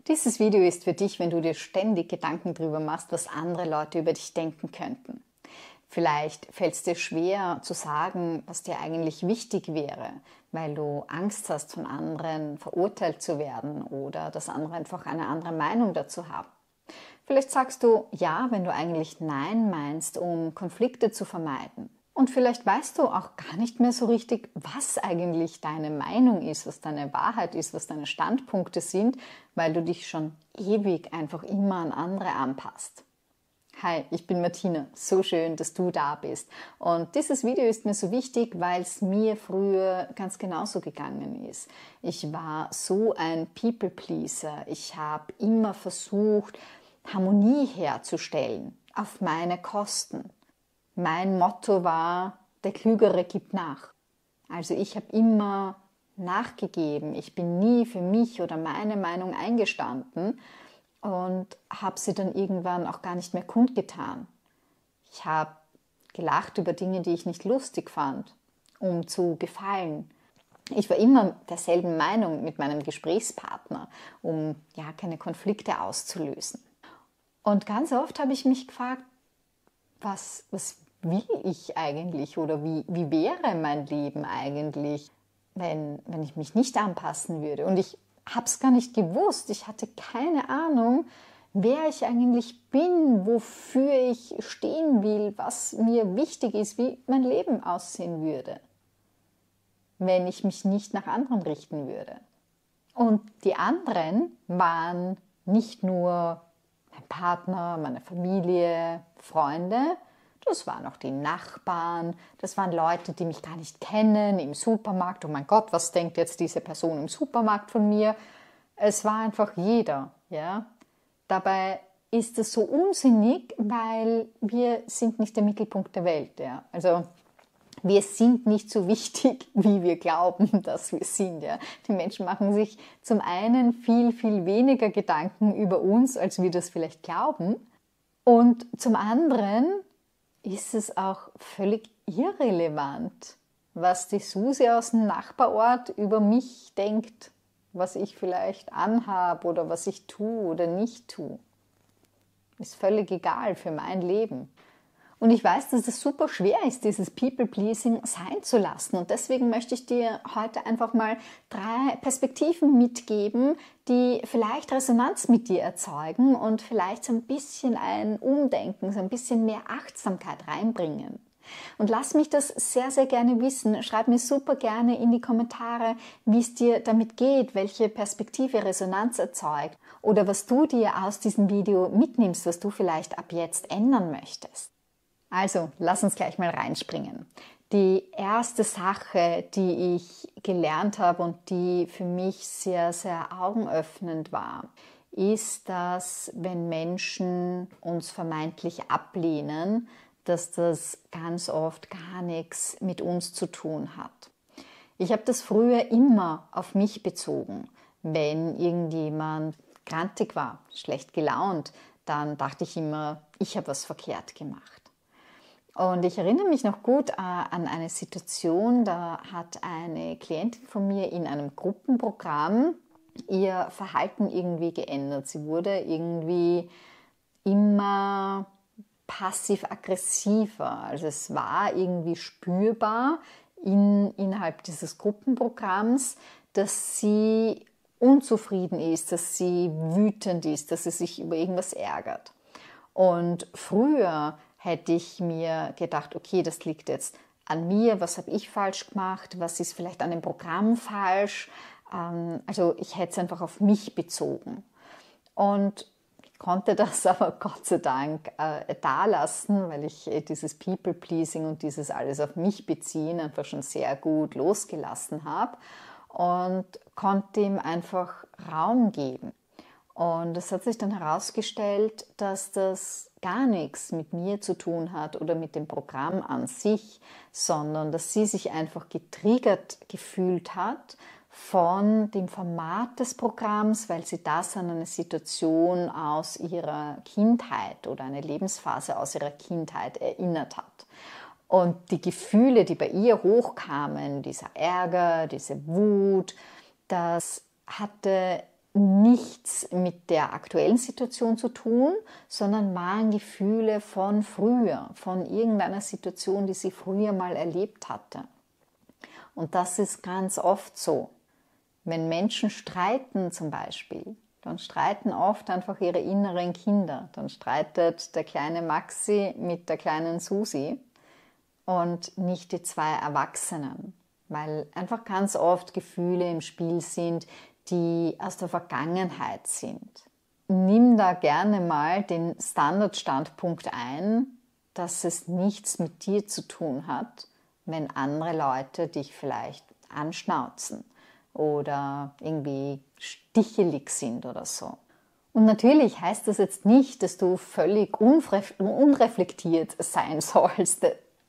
Dieses Video ist für dich, wenn du dir ständig Gedanken darüber machst, was andere Leute über dich denken könnten. Vielleicht fällt es dir schwer zu sagen, was dir eigentlich wichtig wäre, weil du Angst hast, von anderen verurteilt zu werden oder dass andere einfach eine andere Meinung dazu haben. Vielleicht sagst du ja, wenn du eigentlich nein meinst, um Konflikte zu vermeiden. Und vielleicht weißt du auch gar nicht mehr so richtig, was eigentlich deine Meinung ist, was deine Wahrheit ist, was deine Standpunkte sind, weil du dich schon ewig einfach immer an andere anpasst. Hi, ich bin Martina. So schön, dass du da bist. Und dieses Video ist mir so wichtig, weil es mir früher ganz genauso gegangen ist. Ich war so ein People-Pleaser. Ich habe immer versucht, Harmonie herzustellen, auf meine Kosten. Mein Motto war, der Klügere gibt nach. Also ich habe immer nachgegeben. Ich bin nie für mich oder meine Meinung eingestanden und habe sie dann irgendwann auch gar nicht mehr kundgetan. Ich habe gelacht über Dinge, die ich nicht lustig fand, um zu gefallen. Ich war immer derselben Meinung mit meinem Gesprächspartner, um ja keine Konflikte auszulösen. Und ganz oft habe ich mich gefragt, was will ich eigentlich oder wie wäre mein Leben eigentlich, wenn ich mich nicht anpassen würde? Und ich habe es gar nicht gewusst. Ich hatte keine Ahnung, wer ich eigentlich bin, wofür ich stehen will, was mir wichtig ist, wie mein Leben aussehen würde, wenn ich mich nicht nach anderen richten würde. Und die anderen waren nicht nur mein Partner, meine Familie, Freunde, das waren auch die Nachbarn, das waren Leute, die mich gar nicht kennen, im Supermarkt. Oh mein Gott, was denkt jetzt diese Person im Supermarkt von mir? Es war einfach jeder. Ja? Dabei ist es so unsinnig, weil wir sind nicht der Mittelpunkt der Welt. Ja? Also wir sind nicht so wichtig, wie wir glauben, dass wir sind. Ja? Die Menschen machen sich zum einen viel, viel weniger Gedanken über uns, als wir das vielleicht glauben. Und zum anderen ist es auch völlig irrelevant, was die Susi aus dem Nachbarort über mich denkt, was ich vielleicht anhabe oder was ich tue oder nicht tue. Ist völlig egal für mein Leben. Und ich weiß, dass es super schwer ist, dieses People-Pleasing sein zu lassen. Und deswegen möchte ich dir heute einfach mal 3 Perspektiven mitgeben, die vielleicht Resonanz mit dir erzeugen und vielleicht so ein bisschen ein Umdenken, so ein bisschen mehr Achtsamkeit reinbringen. Und lass mich das sehr, sehr gerne wissen. Schreib mir super gerne in die Kommentare, wie es dir damit geht, welche Perspektive Resonanz erzeugt oder was du dir aus diesem Video mitnimmst, was du vielleicht ab jetzt ändern möchtest. Also, lass uns gleich mal reinspringen. Die erste Sache, die ich gelernt habe und die für mich sehr, sehr augenöffnend war, ist, dass wenn Menschen uns vermeintlich ablehnen, dass das ganz oft gar nichts mit uns zu tun hat. Ich habe das früher immer auf mich bezogen. Wenn irgendjemand grantig war, schlecht gelaunt, dann dachte ich immer, ich habe was verkehrt gemacht. Und ich erinnere mich noch gut an eine Situation, da hat eine Klientin von mir in einem Gruppenprogramm ihr Verhalten irgendwie geändert. Sie wurde irgendwie immer passiv-aggressiver. Also es war irgendwie spürbar innerhalb dieses Gruppenprogramms, dass sie unzufrieden ist, dass sie wütend ist, dass sie sich über irgendwas ärgert. Und früher hätte ich mir gedacht, okay, das liegt jetzt an mir, was habe ich falsch gemacht, was ist vielleicht an dem Programm falsch. Also ich hätte es einfach auf mich bezogen. Und ich konnte das aber Gott sei Dank da lassen, weil ich dieses People-Pleasing und dieses alles auf mich beziehen einfach schon sehr gut losgelassen habe und konnte ihm einfach Raum geben. Und es hat sich dann herausgestellt, dass das gar nichts mit mir zu tun hat oder mit dem Programm an sich, sondern dass sie sich einfach getriggert gefühlt hat von dem Format des Programms, weil sie das an eine Situation aus ihrer Kindheit oder eine Lebensphase aus ihrer Kindheit erinnert hat. Und die Gefühle, die bei ihr hochkamen, dieser Ärger, diese Wut, das hatte nichts mit der aktuellen Situation zu tun, sondern waren Gefühle von früher, von irgendeiner Situation, die sie früher mal erlebt hatte. Und das ist ganz oft so. Wenn Menschen streiten zum Beispiel, dann streiten oft einfach ihre inneren Kinder. Dann streitet der kleine Maxi mit der kleinen Susi und nicht die zwei Erwachsenen, weil einfach ganz oft Gefühle im Spiel sind, die aus der Vergangenheit sind. Nimm da gerne mal den Standardstandpunkt ein, dass es nichts mit dir zu tun hat, wenn andere Leute dich vielleicht anschnauzen oder irgendwie stichelig sind oder so. Und natürlich heißt das jetzt nicht, dass du völlig unreflektiert sein sollst,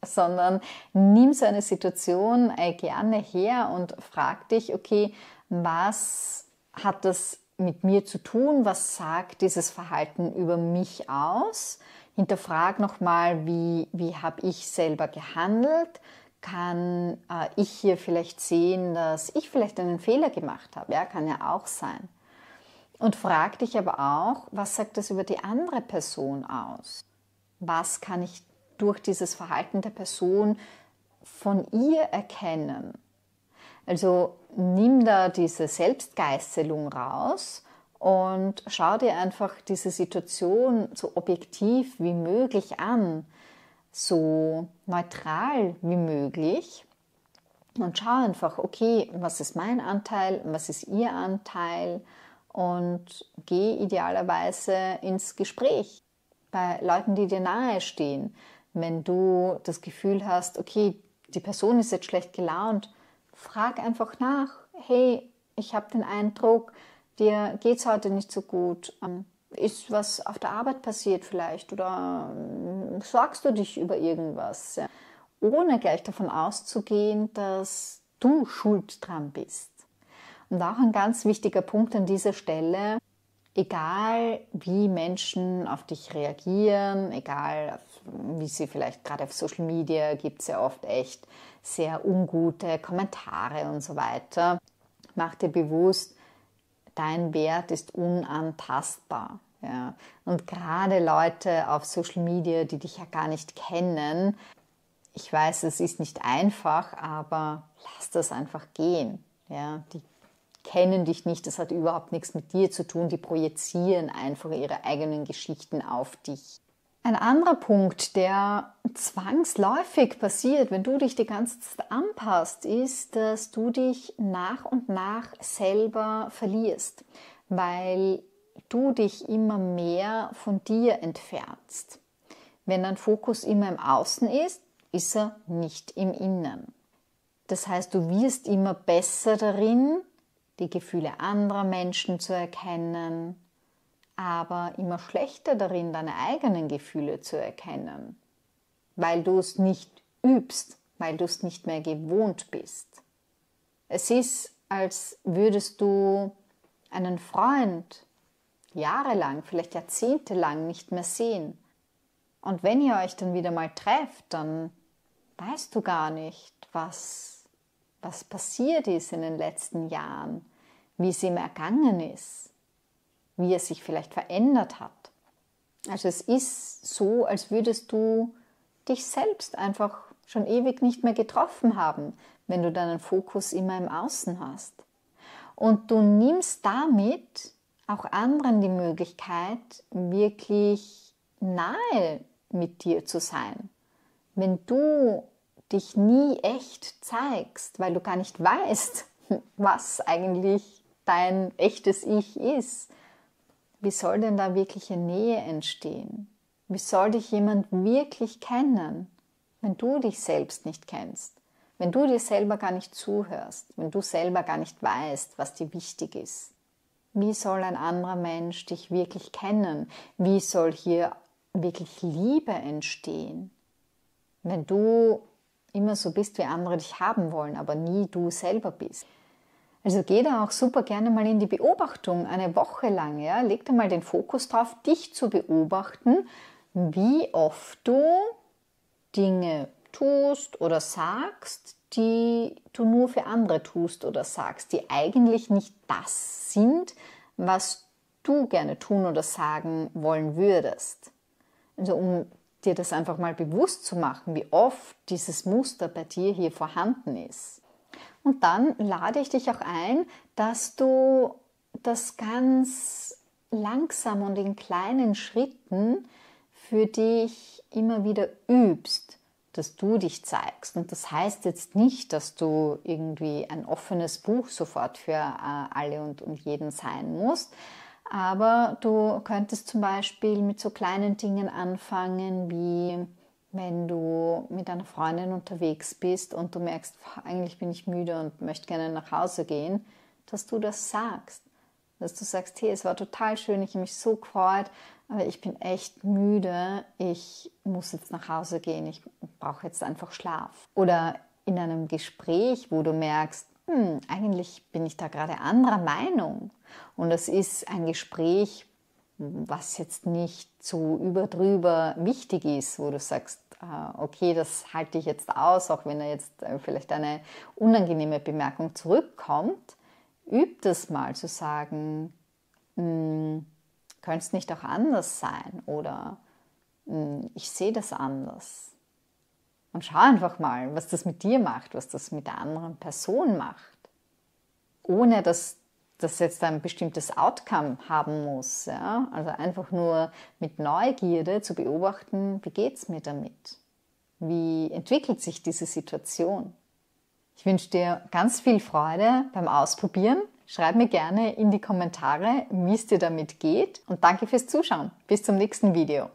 sondern nimm so eine Situation gerne her und frag dich, okay, was hat das mit mir zu tun? Was sagt dieses Verhalten über mich aus? Hinterfrag nochmal, wie habe ich selber gehandelt? Kann ich hier vielleicht sehen, dass ich vielleicht einen Fehler gemacht habe? Ja, kann ja auch sein. Und frag dich aber auch, was sagt das über die andere Person aus? Was kann ich durch dieses Verhalten der Person von ihr erkennen? Also nimm da diese Selbstgeißelung raus und schau dir einfach diese Situation so objektiv wie möglich an, so neutral wie möglich und schau einfach, okay, was ist mein Anteil, was ist ihr Anteil und geh idealerweise ins Gespräch bei Leuten, die dir nahe stehen. Wenn du das Gefühl hast, okay, die Person ist jetzt schlecht gelaunt, frag einfach nach, hey, ich habe den Eindruck, dir geht es heute nicht so gut. Ist was auf der Arbeit passiert vielleicht oder sorgst du dich über irgendwas? Ja? Ohne gleich davon auszugehen, dass du schuld dran bist. Und auch ein ganz wichtiger Punkt an dieser Stelle, egal wie Menschen auf dich reagieren, egal wie sie vielleicht gerade auf Social Media, gibt es ja oft echt sehr ungute Kommentare und so weiter. Mach dir bewusst, dein Wert ist unantastbar. Ja. Und gerade Leute auf Social Media, die dich ja gar nicht kennen, ich weiß, es ist nicht einfach, aber lass das einfach gehen. Ja. Die kennen dich nicht, das hat überhaupt nichts mit dir zu tun, die projizieren einfach ihre eigenen Geschichten auf dich. Ein anderer Punkt, der zwangsläufig passiert, wenn du dich die ganze Zeit anpasst, ist, dass du dich nach und nach selber verlierst, weil du dich immer mehr von dir entfernst. Wenn dein Fokus immer im Außen ist, ist er nicht im Innen. Das heißt, du wirst immer besser darin, die Gefühle anderer Menschen zu erkennen, aber immer schlechter darin, deine eigenen Gefühle zu erkennen, weil du es nicht übst, weil du es nicht mehr gewohnt bist. Es ist, als würdest du einen Freund jahrelang, vielleicht jahrzehntelang nicht mehr sehen. Und wenn ihr euch dann wieder mal trefft, dann weißt du gar nicht, was passiert ist in den letzten Jahren, wie es ihm ergangen ist, wie er sich vielleicht verändert hat. Also es ist so, als würdest du dich selbst einfach schon ewig nicht mehr getroffen haben, wenn du deinen Fokus immer im Außen hast. Und du nimmst damit auch anderen die Möglichkeit, wirklich nahe mit dir zu sein. Wenn du dich nie echt zeigst, weil du gar nicht weißt, was eigentlich dein echtes Ich ist, wie soll denn da wirkliche Nähe entstehen? Wie soll dich jemand wirklich kennen, wenn du dich selbst nicht kennst? Wenn du dir selber gar nicht zuhörst, wenn du selber gar nicht weißt, was dir wichtig ist? Wie soll ein anderer Mensch dich wirklich kennen? Wie soll hier wirklich Liebe entstehen? Wenn du immer so bist, wie andere dich haben wollen, aber nie du selber bist. Also geh da auch super gerne mal in die Beobachtung, eine Woche lang. Ja? Leg da mal den Fokus drauf, dich zu beobachten, wie oft du Dinge tust oder sagst, die du nur für andere tust oder sagst, die eigentlich nicht das sind, was du gerne tun oder sagen wollen würdest. Also um dir das einfach mal bewusst zu machen, wie oft dieses Muster bei dir hier vorhanden ist. Und dann lade ich dich auch ein, dass du das ganz langsam und in kleinen Schritten für dich immer wieder übst, dass du dich zeigst. Und das heißt jetzt nicht, dass du irgendwie ein offenes Buch sofort für alle und jeden sein musst, aber du könntest zum Beispiel mit so kleinen Dingen anfangen, wie wenn du mit einer Freundin unterwegs bist und du merkst, eigentlich bin ich müde und möchte gerne nach Hause gehen, dass du das sagst. Dass du sagst, hey, es war total schön, ich habe mich so gefreut, aber ich bin echt müde, ich muss jetzt nach Hause gehen, ich brauche jetzt einfach Schlaf. Oder in einem Gespräch, wo du merkst, eigentlich bin ich da gerade anderer Meinung. Und es ist ein Gespräch, was jetzt nicht so überdrüber wichtig ist, wo du sagst, okay, das halte ich jetzt aus, auch wenn da jetzt vielleicht eine unangenehme Bemerkung zurückkommt. Üb das mal zu sagen, könnte es nicht auch anders sein oder ich sehe das anders. Und schau einfach mal, was das mit dir macht, was das mit der anderen Person macht. Ohne dass das jetzt ein bestimmtes Outcome haben muss. Ja? Also einfach nur mit Neugierde zu beobachten, wie geht es mir damit? Wie entwickelt sich diese Situation? Ich wünsche dir ganz viel Freude beim Ausprobieren. Schreib mir gerne in die Kommentare, wie es dir damit geht. Und danke fürs Zuschauen. Bis zum nächsten Video.